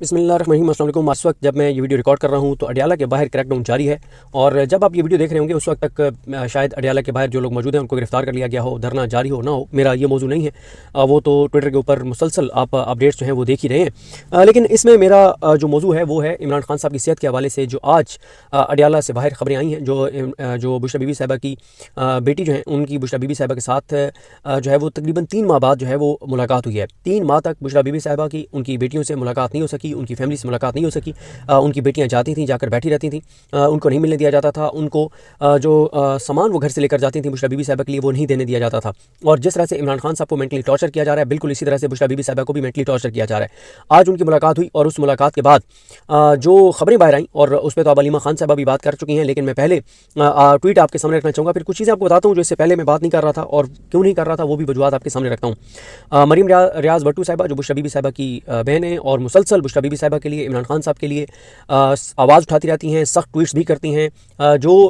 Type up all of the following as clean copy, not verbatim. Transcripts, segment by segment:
बिस्मिल्लाहिर्रहमानिर्रहीम। अस्सलाम वालेकुम। इस वक्त जब मैं ये वीडियो रिकॉर्ड कर रहा हूँ तो अडियाला के बाहर क्रैकडाउन जारी है और जब आप ये वीडियो देख रहे होंगे उस वक्त तक शायद अडियाला के बाहर जो लोग मौजूद हैं उनको गिरफ्तार कर लिया गया हो, धरना जारी हो ना हो, मेरा ये मौजू नहीं है। वो तो ट्विटर के ऊपर मुसलसल आप अपडेट्स जो हैं वो देख ही रहे हैं। लेकिन इसमें मेरा जो मौजू है वो है इमरान खान साहब की सेहत के हवाले से जो आज अडियाला से बाहर खबरें आई हैं। जो बुशरा बीबी साहिबा की बेटी जो है उनकी बुशरा बीबी साहिबा के साथ जो है वो तकरीबन 3 माह बाद जो है वो मुलाकात हुई है। 3 माह तक बुशरा बीबी साहिबा की उनकी बेटियों से मुलाकात नहीं हो सकी, उनकी फैमिली से मुलाकात नहीं हो सकी। उनकी बेटियां जाती थीं, जाकर बैठी रहती थीं, उनको नहीं मिलने दिया जाता था। उनको जो सामान वो घर से लेकर जाती थी बुशरा बीबी साहिबा के लिए वो नहीं देने दिया जाता था। और जिस तरह से इमरान खान साहब को मेंटली टॉर्चर किया जा रहा है, बिल्कुल इसी तरह से बुशरा बीबी साहिबा को भी मेंटली टॉर्चर किया जा रहा है। आज उनकी मुलाकात हुई और उस मुलाकात के बाद जो खबरें बाहर आई और उस पर तो अब अलीमा खान साहबा भी बात कर चुकी हैं, लेकिन मैं पहले ट्वीट आपके सामने रखना चाहूँगा, फिर कुछ चीज़ें आपको बताता हूँ जो इससे पहले मैं बात नहीं कर रहा था और क्यों नहीं कर रहा था वो भी वजूहात आपके सामने रखता हूँ। मरीम रियाज भट्टू साहिबा जो बुशरा बीबी साहिबा की बहन है और मुसलसल बुशरा बीबी साहिबा के लिए, इमरान खान साहब के लिए आवाज़ उठाती रहती हैं, सख्त ट्वीट्स भी करती हैं।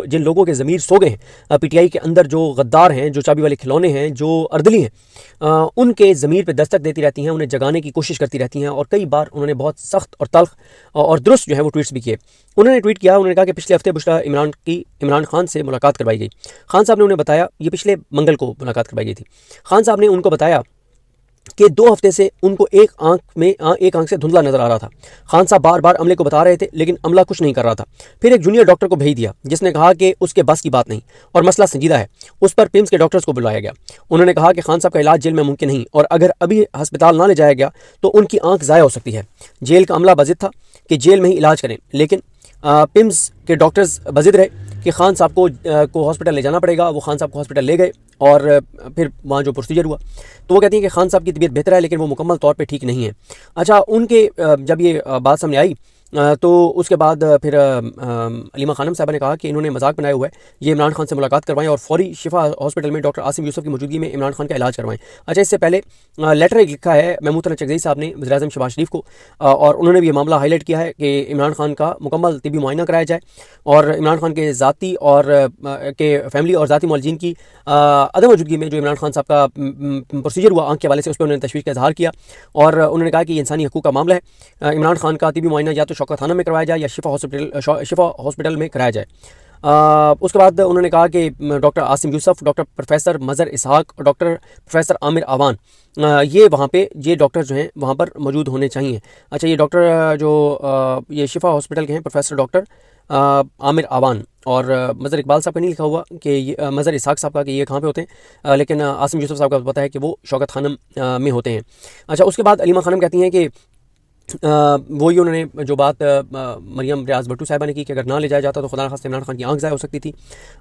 जिन लोगों के ज़मीर सो गए हैं, पीटीआई के अंदर जो गद्दार हैं, जो चाबी वाले खिलौने हैं, जो अर्दली हैं, उनके ज़मीर पे दस्तक देती रहती हैं, उन्हें जगाने की कोशिश करती रहती हैं। और कई बार उन्होंने बहुत सख्त और तल्ख और दुरुस्त जो है वो ट्वीट्स भी किए। उन्होंने ट्वीट किया, उन्होंने कहा कि पिछले हफ्ते बुशरा इमरान खान से मुलाकात करवाई गई। खान साहब ने उन्हें बताया, ये पिछले मंगल को मुलाकात करवाई गई थी। खान साहब ने उनको बताया कि 2 हफ्ते से उनको एक आंख से धुंधला नजर आ रहा था। खान साहब बार बार अमले को बता रहे थे लेकिन अमला कुछ नहीं कर रहा था। फिर एक जूनियर डॉक्टर को भेज दिया जिसने कहा कि उसके बस की बात नहीं और मसला संजीदा है। उस पर पिम्स के डॉक्टर्स को बुलाया गया। उन्होंने कहा कि खान साहब का इलाज जेल में मुमकिन नहीं और अगर अभी अस्पताल ना ले जाया गया तो उनकी आंख ज़ाया हो सकती है। जेल का अमला बजिद था कि जेल में ही इलाज करें, लेकिन पिम्स के डॉक्टर्स बजिद रहे कि खान साहब को हॉस्पिटल ले जाना पड़ेगा। वो खान साहब को हॉस्पिटल ले गए और फिर वहाँ जो प्रोसीजर हुआ तो वो कहती हैं कि खान साहब की तबीयत बेहतर है लेकिन वो मुकम्मल तौर पे ठीक नहीं है। अच्छा, उनके जब ये बात सामने आई तो उसके बाद फिर अलीमा खानम साहबा ने कहा कि इन्होंने मजाक बनाया हुआ है, ये इमरान खान से मुलाकात करवाएं और फौरी शिफा हॉस्पिटल में डॉक्टर आसिम यूसुफ की मौजूदगी में इमरान खान का इलाज करवाएं। अच्छा, इससे पहले लेटर एक लिखा है महमूद चकज़ई साहब ने वज़ीर-ए-आज़म शहबाज शरीफ को और उन्होंने भी ये मामला हाईलाइट किया है कि इमरान खान का मुकम्मल तिबी मुआयना कराया जाए और इमरान खान के ज़ाती और के फैमिली और ज़ाती मौलजीन की अदम मौजूदगी में जो इमरान खान साहब का प्रोसीजर हुआ आंख के हवाले से उस पर उन्होंने तशवीश का इजहार किया और उन्होंने कहा कि ये इंसानी हकूक़ का मामला है। इमरान खान का तिबी मुआयना या तो शौकत थाना में करवाया जाए या शिफा हॉस्पिटल में कराया जाए। उसके बाद उन्होंने कहा कि doctor Asim Yusuf, doctor professor Mazhar Ishaq और डॉक्टर प्रोफेसर आमिर आवान ये डॉक्टर जो हैं वहाँ पर मौजूद होने चाहिए। अच्छा, ये डॉक्टर जो ये शिफा हॉस्पिटल के हैं प्रोफेसर डॉक्टर आमिर आवान और मज़हर इकबाल साहब का नहीं लिखा हुआ कि मज़हर इसहाक साहब का कि ये कहाँ पे होते हैं, लेकिन आसिम यूसुफ साहब का पता है कि वो शौकत खानम में होते हैं। अच्छा, उसके बाद अलीमा खानम कहती हैं कि वही उन्होंने जो बात मरियम रियाज भट्टू साहिबा ने की कि अगर ना ले जाया जाता तो खुदा न खास्ता इमरान खान की आंख ज़ाया हो सकती थी।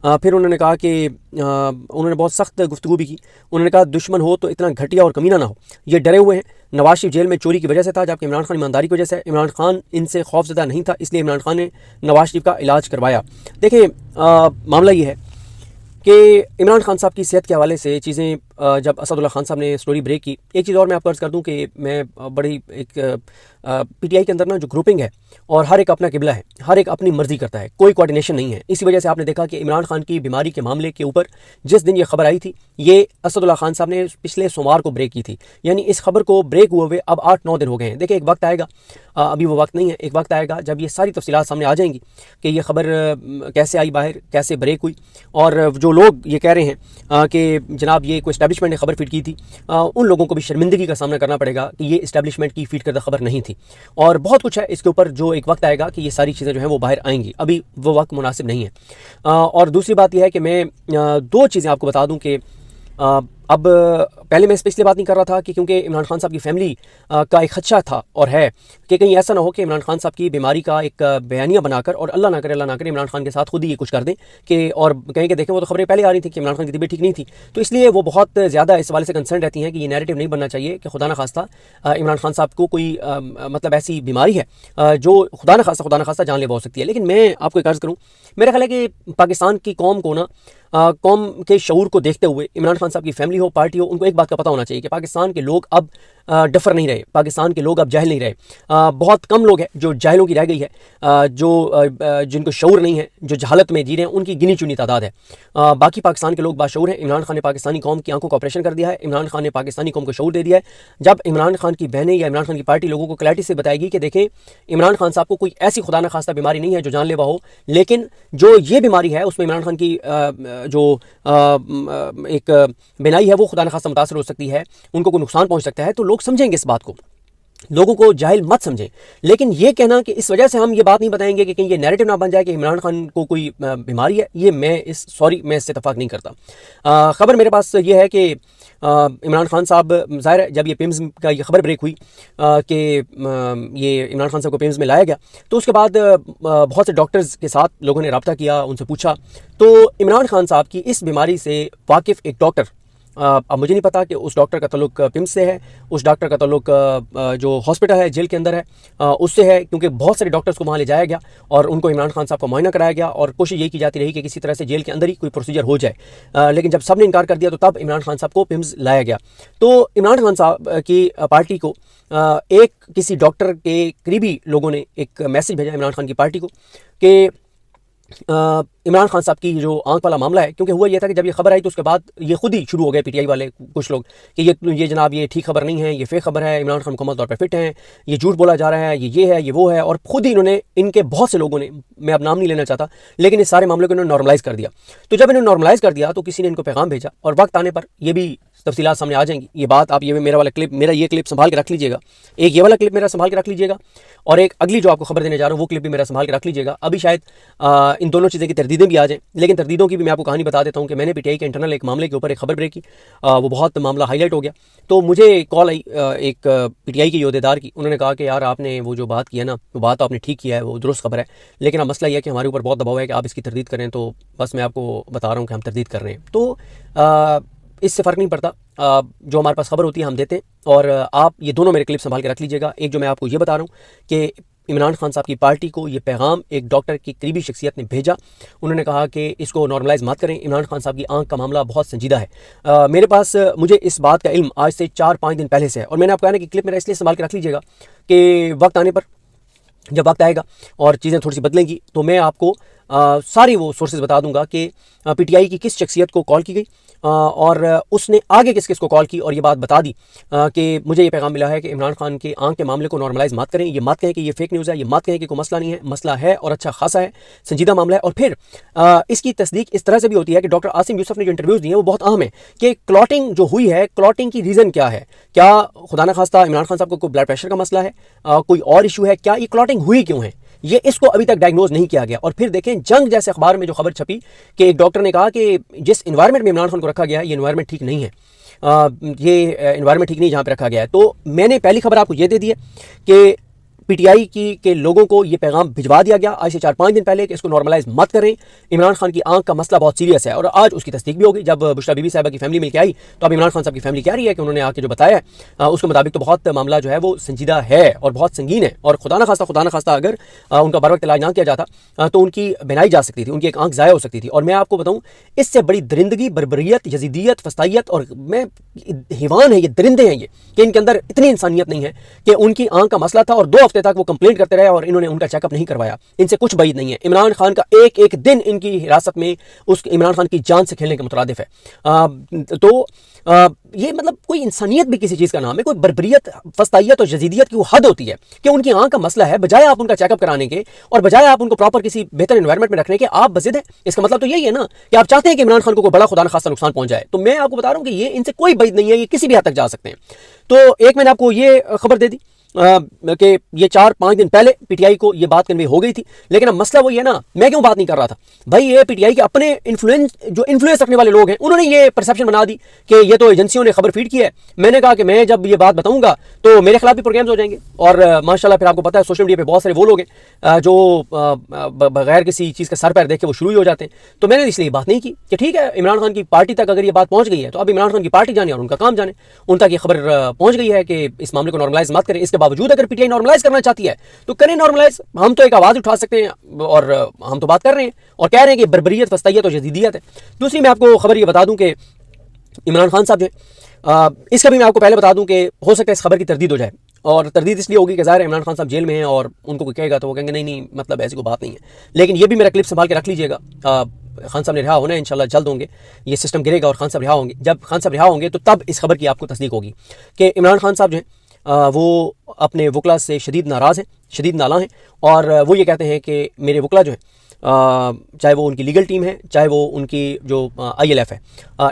फिर उन्होंने कहा कि उन्होंने बहुत सख्त गुफ्तगू भी की। उन्होंने कहा दुश्मन हो तो इतना घटिया और कमीना ना हो, ये डरे हुए हैं। नवाज शरीफ जेल में चोरी की वजह से था जबकि इमरान खान ईमानदारी की वजह से। इमरान खान इनसे खौफज़दा नहीं था इसलिए इमरान खान ने नवाज शरीफ का इलाज करवाया। देखें, मामला ये है कि इमरान खान साहब की सेहत के हवाले से चीज़ें जब असदुल्ला खान साहब ने स्टोरी ब्रेक की, एक चीज़ और मैं आपको अर्ज़ कर दूं कि मैं बड़ी एक पीटीआई के अंदर ना जो ग्रुपिंग है और हर एक अपना किबला है, हर एक अपनी मर्जी करता है, कोई कोऑर्डिनेशन नहीं है। इसी वजह से आपने देखा कि इमरान खान की बीमारी के मामले के ऊपर जिस दिन ये खबर आई थी ये असदुल्ला खान साहब ने पिछले सोमवार को ब्रेक की थी, यानी इस खबर को ब्रेक हुए हुए अब 8-9 दिन हो गए हैं। देखिए, एक वक्त आएगा, अभी वो वक्त नहीं है, एक वक्त आएगा जब ये सारी तफसीलात सामने आ जाएंगी कि ये खबर कैसे आई बाहर, कैसे ब्रेक हुई और जो लोग ये कह रहे हैं कि जनाब ये कोई एस्टैब्लिशमेंट ने खबर फीड की थी, उन लोगों को भी शर्मिंदगी का सामना करना पड़ेगा कि ये एस्टैब्लिशमेंट की फीड करदा खबर नहीं थी। और बहुत कुछ है इसके ऊपर जो एक वक्त आएगा कि ये सारी चीज़ें जो हैं वो बाहर आएंगी, अभी वो वक्त मुनासिब नहीं है। और दूसरी बात यह है कि मैं 2 चीज़ें आपको बता दूं कि अब पहले मैं इस पर इसलिए बात नहीं कर रहा था कि क्योंकि इमरान खान साहब की फैमिली का एक खदशा था और है कि कहीं ऐसा ना हो कि इमरान खान साहब की बीमारी का एक बयानिया बनाकर और अल्लाह ना करे इमरान खान के साथ खुद ही ये कुछ कर दें कि और कहीं के देखें वो तो खबरें पहले आ रही थी कि इमरान खान की तबीयत ठीक नहीं थी, तो इसलिए वो बहुत ज़्यादा इस वाले से कंसर्न रहती हैं कि ये नैरेटिव नहीं बनना चाहिए कि खुदा न खास्ता इमरान खान साहब को कोई मतलब ऐसी बीमारी है जो खुदा न खास्ता जानलेवा हो सकती है। लेकिन मैं आपको एक अर्ज़ करूँ, मेरा ख्याल है कि पाकिस्तान की कौम को ना कौम के शऊर को देखते हुए इमरान खान साहब की फैमिली हो, पार्टी हो, उनको एक बात का पता होना चाहिए कि पाकिस्तान के लोग अब डफर नहीं रहे, पाकिस्तान के लोग अब जाहिल नहीं रहे। बहुत कम लोग हैं जो जाहिलों की रह गई है, जिनको शऊर नहीं है, जो जहालत में जी रहे हैं, उनकी गिनी चुनी तादाद है। बाकी पाकिस्तान के लोग बाशऊर हैं। इमरान खान ने पाकिस्तानी कौम की आंखों का ऑपरेशन कर दिया है। इमरान खान ने पाकिस्तानी कौम को शऊर दे दिया है। जब इमरान खान की बहनें या इमरान खान की पार्टी लोगों को क्लैरिटी से बताएगी कि देखें, इमरान खान साहब को कोई ऐसी खुदा न खास्ता बीमारी नहीं है जो जानलेवा हो, लेकिन जो ये बीमारी है उसमें इमरान खान की जो एक बिनाई है वो खुदा न खास्ता मुतासर हो सकती है, उनको कोई नुकसान पहुंच सकता है, तो लोग समझेंगे इस बात को। लोगों को जाहिल मत समझें। लेकिन ये कहना कि इस वजह से हम ये बात नहीं बताएंगे कि कहीं ये नैरेटिव ना बन जाए कि इमरान खान को कोई बीमारी है, ये मैं इससे इत्तेफाक नहीं करता। ख़बर मेरे पास ये है कि इमरान खान साहब, ज़ाहिर है जब ये पिम्स का ये ख़बर ब्रेक हुई कि ये इमरान खान साहब को पिम्स में लाया गया, तो उसके बाद बहुत से डॉक्टर्स के साथ लोगों ने रब्ता किया, उनसे पूछा, तो इमरान खान साहब की इस बीमारी से वाकिफ़ एक डॉक्टर, अब मुझे नहीं पता कि उस डॉक्टर का ताल्लुक पिम्स से है, उस डॉक्टर का ताल्लुक जो हॉस्पिटल है जेल के अंदर है उससे है, क्योंकि बहुत सारे डॉक्टर्स को वहाँ ले जाया गया और उनको इमरान खान साहब का मुआयना कराया गया और कोशिश यही की जाती रही कि किसी तरह से जेल के अंदर ही कोई प्रोसीजर हो जाए। लेकिन जब सब ने इनकार कर दिया तो तब इमरान खान साहब को पिम्स लाया गया। तो इमरान खान साहब की पार्टी को एक किसी डॉक्टर के करीबी लोगों ने एक मैसेज भेजा इमरान खान की पार्टी को कि इमरान खान साहब की जो आंख वाला मामला है, क्योंकि हुआ ये था कि जब ये खबर आई तो उसके बाद ये खुद ही शुरू हो गए पीटीआई वाले कुछ लोग कि ये जनाब ये ठीक खबर नहीं है, ये फेक खबर है, इमरान खान मुकम्मल तौर पर फिट हैं, ये झूठ बोला जा रहा है, ये है, ये वो है। और खुद ही इन्होंने, इनके बहुत से लोगों ने, मैं अब नाम नहीं लेना चाहता, लेकिन इस सारे मामले को इन्होंने नॉर्मलाइज़ कर दिया। तो जब इन्होंने नॉर्मलाइज़ कर दिया तो किसी ने इनको पैगाम भेजा और वक्त आने पर ये भी तफसीलात सामने आ जाएंगी। ये बात आप मेरा ये क्लिप संभाल के रख लीजिएगा, एक ये वाला क्लिप मेरा संभाल के रख लीजिएगा और एक अगली जो आपको खबर देने जा रहा हूँ वो क्लिप भी मेरा संभाल के रख लीजिएगा। अभी शायद इन दोनों चीज़ें की तरदीदें भी आ जाएं, लेकिन तरदीदों की भी मैं आपको कहानी बता देता हूँ कि मैंने पीटीआई के इंटरनल एक मामले के ऊपर एक खबर ब्रेक की, वो बहुत मामला हाईलाइट हो गया। तो मुझे कॉल आई एक पीटीआई के योदेदार की, उन्होंने कहा कि यार आपने वो जो बात किया ना, वो बात आपने ठीक किया है, वो दुरुस्त खबर है, लेकिन अब मसला यह है कि हमारे ऊपर बहुत दबाव है कि आप इसकी तरदीद करें। तो बस मैं आपको बता रहा हूँ कि हम तरदीद कर रहे हैं। तो इससे फ़र्क नहीं पड़ता, जो हमारे पास खबर होती है हम देते हैं। और आप ये दोनों मेरे क्लिप संभाल के रख लीजिएगा। एक जो मैं आपको ये बता रहा हूँ कि इमरान खान साहब की पार्टी को ये पैगाम एक डॉक्टर की करीबी शख्सियत ने भेजा, उन्होंने कहा कि इसको नॉर्मलाइज़ मत करें, इमरान खान साहब की आंख का मामला बहुत संजीदा है। मेरे पास मुझे इस बात का इल्म आज से 4-5 दिन पहले से है और मैंने आपको कहना कि क्लिप मेरा इसलिए संभाल के रख लीजिएगा कि वक्त आने पर, जब वक्त आएगा और चीज़ें थोड़ी सी बदलेंगी, तो मैं आपको सारी वो सोर्सेज बता दूंगा कि पीटीआई की किस शख्सियत को कॉल की गई और उसने आगे किस किस को कॉल की और ये बात बता दी कि मुझे ये पैगाम मिला है कि इमरान खान के आंख के मामले को नॉर्मलाइज़ मत करें, ये मत कहें कि ये फेक न्यूज़ है, ये मत कहें कि कोई मसला नहीं है, मसला है और अच्छा खासा है, संजीदा मामला है। और फिर इसकी तस्दीक इस तरह से भी होती है कि डॉक्टर आसिम यूसुफ ने जो इंटरव्यूज़ दिए हैं वो बहुत अहम है कि क्लॉटिंग जो हुई है, क्लॉटिंग की रीज़न क्या है, क्या खुदा न खास्ता इमरान खान साहब को कोई ब्लड प्रेशर का मसला है, कोई और इशू है, क्या ये क्लॉटिंग हुई क्यों है, ये इसको अभी तक डायग्नोज नहीं किया गया। और फिर देखें जंग जैसे अखबार में जो खबर छपी कि एक डॉक्टर ने कहा कि जिस एनवायरनमेंट में इमरान खान को रखा गया है ये एनवायरनमेंट ठीक नहीं है, ये एनवायरनमेंट ठीक नहीं जहाँ पे रखा गया है। तो मैंने पहली खबर आपको ये दे दी है कि पीटीआई के लोगों को ये पैगाम भिजवा दिया गया आज से 4-5 दिन पहले कि इसको नॉर्मलाइज मत करें, इमरान खान की आंख का मसला बहुत सीरियस है। और आज उसकी तस्दीक भी होगी। जब बुशरा बीबी साहिबा की फैमिली मिलकर आई तो अब इमरान खान साहब की फैमिली कह रही है कि उन्होंने आके जो बताया है उसके मुताबिक तो बहुत मामला जो है वो संजीदा है और बहुत संगीन है और खुदा न खास्ता अगर उनका बर वक्त इलाज ना किया जाता तो उनकी बिनाई जा सकती थी, उनकी एक आंख ज़ाया हो सकती थी। और मैं आपको बताऊँ इससे बड़ी दरिंदगी, बर्बरियत, यजीदियत, फस्तायत और मैं हिवान है, ये दरिंदे हैं ये कि इनके अंदर इतनी इंसानियत नहीं है कि उनकी आंख का मसला था और 2 हफ्ते तक वो कंप्लेंट करते रहे और इन्होंने उनका चेकअप नहीं करवाया। इनसे कुछ बैद नहीं है। इमरान खान का एक एक दिन इनकी हिरासत में उस इमरान खान की जान से खेलने के मुतरादिफ है। ये मतलब कोई इंसानियत भी किसी चीज़ का नाम है, कोई बर्बरियत, फस्तायत और यजीदियत की वो हद होती है कि उनकी आंख का मसला है, बजाय आप उनका चेकअप कराने के और बजाय आप उनको प्रॉपर किसी बेहतर एनवायरनमेंट में रखने के आप बजिद हैं। इसका मतलब तो यही है ना कि आप चाहते हैं कि इमरान खान को कोई बड़ा खुदा न खास्ता नुकसान पहुंच जाए। तो मैं आपको बता रहा हूं कि ये इनसे कोई बैद नहीं है, ये किसी भी हद तक जा सकते हैं। तो एक मैंने आपको ये खबर दे दी कि ये 4-5 दिन पहले पीटीआई को ये बात कन्वे हो गई थी, लेकिन अब मसला वही है ना, मैं क्यों बात नहीं कर रहा था भाई, ये पीटीआई के अपने इन्फ्लुएंस रखने वाले लोग हैं, उन्होंने ये परसेप्शन बना दी कि ये तो एजेंसियों ने खबर फीड की है। मैंने कहा कि मैं जब ये बात बताऊंगा तो मेरे खिलाफ भी प्रोग्राम्स हो जाएंगे और माशाल्लाह फिर आपको पता है सोशल मीडिया पे बहुत सारे वो लोग हैं जो बगैर किसी चीज़ का सर पैर देख के वो शुरू ही हो जाते हैं। तो मैंने इसलिए बात नहीं की कि ठीक है, इमरान खान की पार्टी तक अगर ये बात पहुंच गई है तो अब इमरान खान की पार्टी जाने और उनका काम जाने, उन तक ये खबर पहुंच गई है कि इस मामले को नॉर्मलाइज मत करें। इसके बावजूद अगर पीटीआई नॉर्मलाइज करना चाहती है तो करें नॉर्मलाइज, हम तो एक आवाज उठा सकते हैं और हम तो बात कर रहे हैं और कह रहे हैं कि बर्बरियत, फस्तायत और जदीदियत है। दूसरी मैं आपको खबर ये बता दूं कि इमरान खान साहब जो इसका भी मैं आपको पहले बता दूं कि हो सकता है इस खबर की तरदीद हो जाए, और तरदीद इसलिए होगी कि ज़ाहिर इमरान खान साहब जेल में हैं और उनको कोई कहेगा तो वो कहेंगे नहीं नहीं मतलब ऐसी कोई बात नहीं है। लेकिन ये भी मेरा क्लिप संभाल के रख लीजिएगा, खान साहब ने रिहा होना है इंशाल्लाह जल्द होंगे, ये सिस्टम गिरेगा और खान साहब रिहा होंगे। जब खान साहब रिहा होंगे तो तब इस खबर की आपको तस्दीक होगी कि इमरान खान साहब जो हैं वो अपने वकला से शदीद नाराज़ हैं, शदीद नाला हैं, और वो ये कहते हैं कि मेरे वकला जो हैं, चाहे वो उनकी लीगल टीम है, चाहे वो उनकी जो ILF है,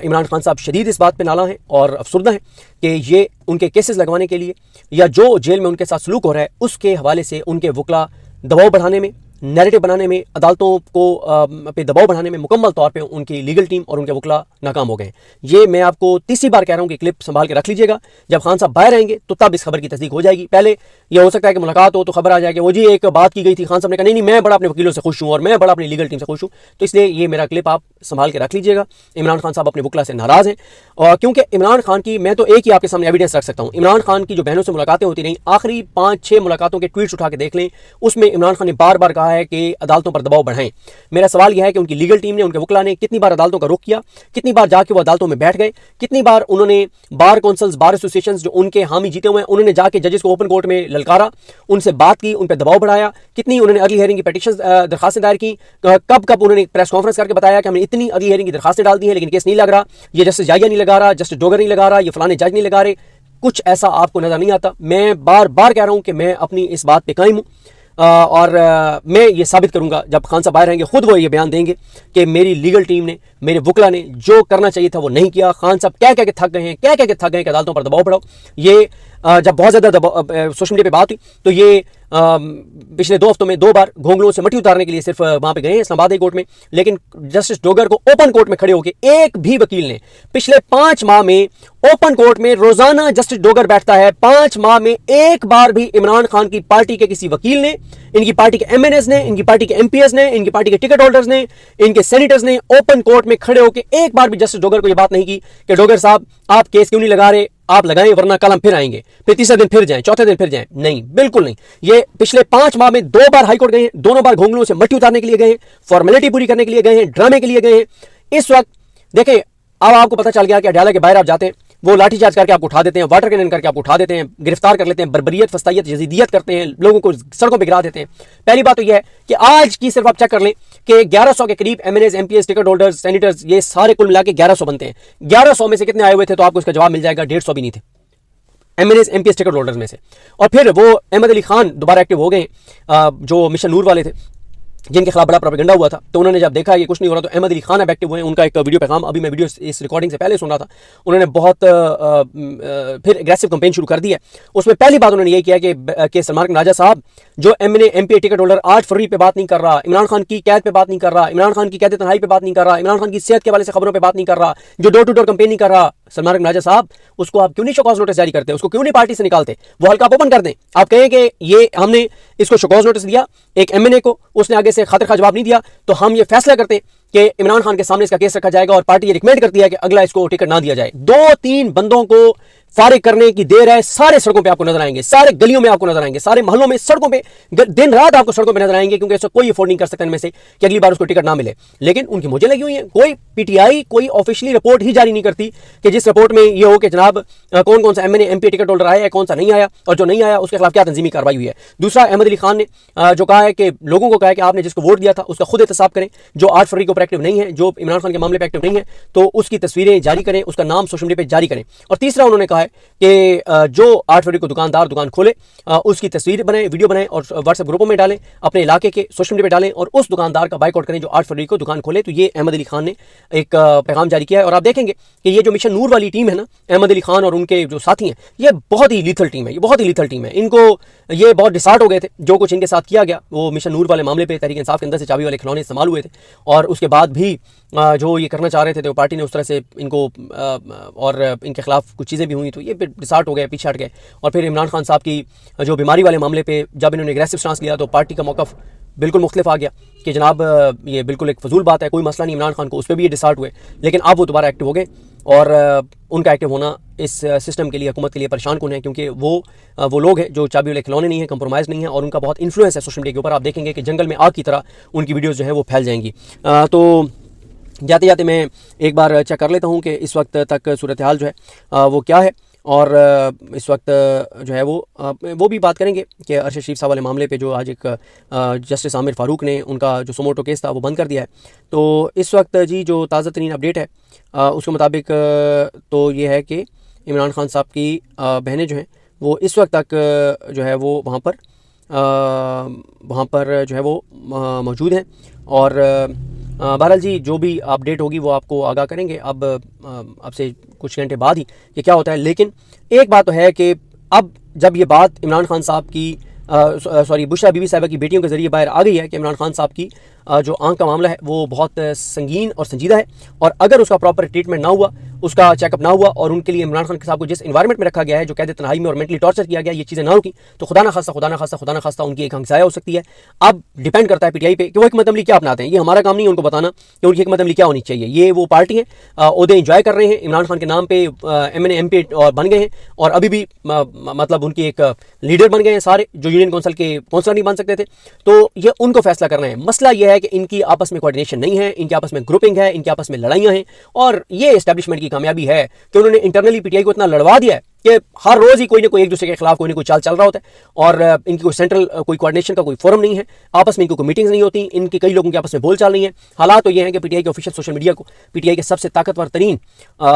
इमरान खान साहब शदीद इस बात पे नाला हैं और अफसुर्दा हैं कि ये उनके केसेस लगवाने के लिए या जो जेल में उनके साथ सलूक हो रहा है उसके हवाले से उनके वकला दबाव बढ़ाने में, नैरेटिव बनाने में, अदालतों को पे दबाव बढ़ाने में मुकम्मल तौर पे उनकी लीगल टीम और उनके वकला नाकाम हो गए। ये मैं आपको तीसरी बार कह रहा हूँ कि क्लिप संभाल के रख लीजिएगा, जब खान साहब बाहर आएंगे तो तब इस खबर की तस्दीक हो जाएगी। पहले ये हो सकता है कि मुलाकात हो तो खबर आ जाए कि वो जी एक बात की गई थी, खान साहब ने कहा नहीं नहीं मैं बड़ा अपने वकीलों से खुश हूँ और मैं बड़ा अपनी लीगल टीम से खुश हूँ। तो इसलिए ये मेरा क्लिप आप संभाल के रख लीजिएगा। इमरान खान साहब अपने वकला से नाराज़ हैं, और क्योंकि इमरान खान की, मैं तो एक ही आपके सामने एविडेंस रख सकता हूँ, इमरान खान की जो बहनों से मुलाकातें होती रहीं, आखिरी 5-6 मुलाकातों के ट्वीट्स उठा के देख लें, उसमें इमरान खान ने बार बार कहा है कि अदालतों पर दबाव बढ़ाएं। मेरा सवाल यह है कि उनकी लीगल टीम ने, उनके वकला ने कितनी बार अदालतों का रुख किया, कितनी बार जाके वो अदालतों में बैठ गए, कितनी बार उन्होंने बार काउंसिल्स, बार एसोसिएशन जो उनके हामी जीते हुए हैं उन्होंने जाके जजेस को ओपन कोर्ट में ललकारा, उनसे बात की, उन पर दबाव बढ़ाया, कितनी उन्होंने अर्ली हियरिंग की पिटीशन दरखास्तें दायर की, कब कब उन्होंने प्रेस कॉन्फ्रेंस करके बताया कि हमने इतनी अर्ली हियरिंग की दरखास्तें डाल दी हैं लेकिन केस नहीं लग रहा, ये जस्टिस जायजा नहीं लगा रहा, जस्टिस डोगर नहीं लगा रहा, ये फलाने जज नहीं लगा रहे, कुछ ऐसा आपको नजर नहीं आता। मैं बार बार कह रहा हूं कि मैं अपनी इस बात पे कायम हूं, और मैं ये साबित करूंगा जब खान साहब बाहर आएंगे, खुद वो ये बयान देंगे कि मेरी लीगल टीम ने, मेरे वकला ने जो करना चाहिए था वो नहीं किया। खान साहब क्या क्या के थक गए हैं, क्या क्या के थक गए कि अदालतों पर दबाव बढ़ाओ। ये जब बहुत ज़्यादा सोशल मीडिया पे बात हुई तो ये पिछले 2 हफ्तों में 2 बार घोंगलों से मट्टी उतारने के लिए सिर्फ वहां पे गए हैं इस्लामाबाद हाई कोर्ट में, लेकिन जस्टिस डोगर को ओपन कोर्ट में खड़े होकर एक भी वकील ने पिछले 5 माह में ओपन कोर्ट में रोजाना जस्टिस डोगर बैठता है, 5 माह में एक बार भी इमरान खान की पार्टी के किसी वकील ने, इनकी पार्टी के MNAs ने, इनकी पार्टी के MPs ने, इनकी पार्टी के टिकट होल्डर्स ने, इनके सेनेटर्स ने ओपन कोर्ट में खड़े होकर एक बार भी जस्टिस डोगर को यह बात नहीं की कि डोगर साहब आप केस क्यों नहीं लगा रहे, आप लगाएं वरना कल हम फिर आएंगे, फिर तीसरे दिन फिर जाएं, चौथे दिन फिर जाएं। नहीं, बिल्कुल नहीं। ये पिछले 5 माह में 2 बार हाईकोर्ट गए हैं, दोनों बार घोंगलों से मट्टी उतारने के लिए गए हैं, फॉर्मेलिटी पूरी करने के लिए गए हैं, ड्रामे के लिए गए हैं। इस वक्त देखें, अब आपको पता चल गया कि अडयाला के बाहर आप जाते हैं, वो लाठीचार्ज करके आपको उठा देते हैं, वाटर कैनन करके आपको उठा देते हैं, गिरफ्तार कर लेते हैं, बर्बरियत, फस्तायत, यजीदियत करते हैं, लोगों को सड़कों पर गिरा देते हैं। पहली बात तो यह है कि आज की सिर्फ आप चेक कर लें कि 1100 के करीब MNAs, MPs, ticket holders, senators, ये सारे कुल मिला के 1100 बनते हैं। 1100 में से कितने आए हुए थे तो आपको इसका जवाब मिल जाएगा, 150 भी नहीं थे MNAs, MPs, टिकट होल्डर्स में से। और फिर वो अहमद अली खान दोबारा एक्टिव हो गए, जो मिशन नूर वाले थे जिनके खिलाफ बड़ा प्रोपेगेंडा हुआ था। तो उन्होंने जब देखा कि कुछ नहीं हो रहा तो अहमद अली खान अब एक्टिव हुए। उनका एक वीडियो पैगाम, अभी मैं वीडियो इस रिकॉर्डिंग से पहले सुन रहा था, उन्होंने बहुत फिर एग्रेसिव कैंपेन शुरू कर दिया। उसमें पहली बात उन्होंने ये किया कि सलमान राजा साहब जो MNA, MP, टिकट होल्डर 8 फरवरी पे बात नहीं कर रहा, इमरान खान की कैद पे बात नहीं कर रहा, इमरान खान की कैद तन्हाई पे बात नहीं कर रहा, इमरान खान की सेहत के हवाले से खबरों पे बात नहीं कर रहा, जो डोर टू डोर कैंपेन नहीं कर रहा, सलमान राजा साहब उसको आप क्यों नहीं शोकॉज नोटिस जारी करते, उसको क्यों नहीं पार्टी से निकालते, वो हल्का ओपन कर दें। आप कहें कि ये हमने इसको शोकॉज नोटिस दिया एक MNA को, उसने आगे से खातिर खा जवाब नहीं दिया, तो हम ये फैसला करते हैं कि इमरान खान के सामने इसका केस रखा जाएगा और पार्टी ये रिकमेंड करती है कि अगला इसको टिकट ना दिया जाए। 2-3 बंदों को फारिग करने की देर है, सारे सड़कों पे आपको नजर आएंगे, सारे गलियों में आपको नजर आएंगे, सारे मोहल्लों में, सड़कों पे दिन रात आपको सड़कों पे नजर आएंगे, क्योंकि ऐसा कोई अफोर्ड नहीं कर सकता इनमें से कि अगली बार उसको टिकट ना मिले। लेकिन उनकी मुझे लगी हुई है, कोई PTI कोई ऑफिशियली रिपोर्ट ही जारी नहीं करती कि जिस रिपोर्ट में ये हो कि जनाब कौन कौन सा MNA, MP, टिकट होल्डर आया है, कौन सा नहीं आया, और जो नहीं आया उसके खिलाफ क्या तंजीमी कार्रवाई हुई है। दूसरा, अहमद अली खान ने जो कहा है कि लोगों को कहा है कि आपने जिसको वोट दिया था उसका खुद एहतसाब करें, जो 8 फरवरी को एक्टिव नहीं है, जो इमरान खान के मामले पर एक्टिव नहीं है, तो उसकी तस्वीरें जारी करें, उसका नाम सोशल मीडिया पर जारी करें। और तीसरा उन्होंने कहा है कि जो 8 फरवरी को दुकानदार दुकान खोले उसकी तस्वीर बनाएं, वीडियो बनाएं और व्हाट्सएप ग्रुपों में डालें, अपने इलाके के सोशल मीडिया पे डालें और उस दुकानदार का बाइकआउट करें जो 8 फरवरी को दुकान खोले। तो ये अहमद अली खान ने एक पैगाम जारी किया है। और आप देखेंगे कि ये जो मिशन नूर वाली टीम है ना, अहमद अली खान और उनके जो साथी हैं, ये बहुत ही लीथल टीम है, ये बहुत ही लीथल टीम है। इनको ये बहुत डिसार्ट हो गए थे जो कुछ इनके साथ किया गया, वो मिशन नूर वाले मामले पर तहरीक इंसाफ के अंदर से चाबी वाले खिलौने इस्तेमाल हुए थे, और उसके बाद भी जो ये करना चाह रहे थे तो पार्टी ने उस तरह से इनको और इनके खिलाफ कुछ चीज़ें भी हुई, तो ये डिसार्ट हो गए, पीछे हट गए। और फिर इमरान खान साहब की जो बीमारी वाले मामले पे जब इन्होंने एग्रेसिव स्टांस लिया तो पार्टी का मौक़िफ़ बिल्कुल मुख्तलिफ आ गया कि जनाब ये बिल्कुल एक फजूल बात है, कोई मसला नहीं इमरान खान को, उस पर भी ये डिसार्ट हुए। लेकिन अब वो दोबारा एक्टिव हो गए और उनका एक्टिव होना इस सिस्टम के लिए, हुकूमत के लिए परेशान कौन है, क्योंकि वो लोग हैं जो चाबी वाले खिलौने नहीं है, कंप्रोमाइज़ नहीं है, और उनका बहुत इन्फ्लुएंस है सोशल मीडिया के ऊपर। आप देखेंगे कि जंगल में आग की तरह उनकी वीडियोज़ जो है वो फैल जाएंगी। तो जाते जाते मैं एक बार चेक कर लेता हूँ कि इस वक्त तक सूरत हाल जो है वो क्या है, और इस वक्त जो है वो भी बात करेंगे कि अरशद शरीफ साहब वाले मामले पे जो आज एक जस्टिस आमिर फ़ारूक ने उनका जो सुमोटो केस था वो बंद कर दिया है। तो इस वक्त जी जो ताज़ा तरीन अपडेट है उसके मुताबिक तो ये है कि इमरान खान साहब की बहनें जो हैं वो इस वक्त तक जो है वो वहाँ पर जो है वो मौजूद हैं, और बहरहाल जी जो भी अपडेट होगी वो आपको आगाह करेंगे अब से कुछ घंटे बाद ही कि क्या होता है। लेकिन एक बात तो है कि अब जब ये बात इमरान खान साहब की बुशरा बीबी साहिबा की बेटियों के ज़रिए बाहर आ गई है कि इमरान खान साहब की जो आंख का मामला है वो बहुत संगीन और संजीदा है, और अगर उसका प्रॉपर ट्रीटमेंट ना हुआ, उसका चेकअप ना हुआ, और उनके लिए इमरान खान साहब को जिस एनवायरनमेंट में रखा गया है, जो कैद तन्हाई में और मेंटली टॉर्चर किया गया, ये चीज़ें ना होगी तो खुदा ना खास्ता उनकी एक आंख ज़ाया हो सकती है। अब डिपेंड करता है पीटीआई पे कि वो हिकमत अमली क्या अपनाते हैं। ये हमारा काम नहीं है उनको बताना कि उनकी हिकमत अमली क्या होनी चाहिए। ये वो पार्टी है, ओहदे इंजॉय कर रहे हैं, इमरान खान के नाम पे MNA MP और बन गए हैं, और अभी भी मतलब उनकी एक लीडर बन गए हैं सारे जो यूनियन काउंसिल के काउंसलर नहीं बन सकते थे। तो ये उनको फैसला करना है। मसला ये है कि इनकी आपस में कोऑर्डिनेशन नहीं है, इनके आपस में ग्रुपिंग है, इनके आपस में लड़ाइयां हैं, और ये एस्टैब्लिशमेंट की कामयाबी है कि उन्होंने इंटरनली पीटीआई को इतना लड़वा दिया है कि हर रोज ही कोई ना कोई एक दूसरे के खिलाफ कोई ना कोई चाल चल रहा होता है, और इनकी कोई सेंट्रल कोई कोऑर्डिनेशन का कोई फोरम नहीं है, आपस में इनकी कोई मीटिंग्स नहीं होती, इनके कई लोगों के आपस में बोल चाल नहीं है। हालात तो ये हैं कि पीटीआई के ऑफिशियल सोशल मीडिया को पीटीआई के सबसे ताकतवर तरीन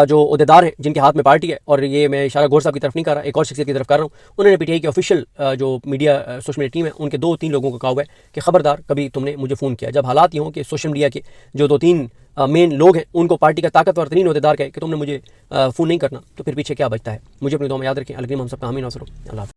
जो ओहदेदार हैं जिनके हाथ में पार्टी है, और ये मैं इशारा गौर साहब की तरफ नहीं कर रहा, एक और शख्सियत की तरफ कर रहा हूँ, उन्होंने पीटीआई के ऑफिशियल जो मीडिया सोशल मीडिया टीम है उनके 2-3 लोगों को कहा हुआ है कि खबरदार कभी तुमने मुझे फ़ोन किया। जब हालात ये हों कि सोशल मीडिया के जो 2-3 मेन लोग हैं उनको पार्टी का ताकतवर तरीन ओहदेदार कहे कि तुमने मुझे फ़ोन नहीं करना, तो फिर पीछे क्या बचता है। मुझे अपनी दुआ में याद रखें। अलगनी हम सबका हामी नासर। अल्लाह।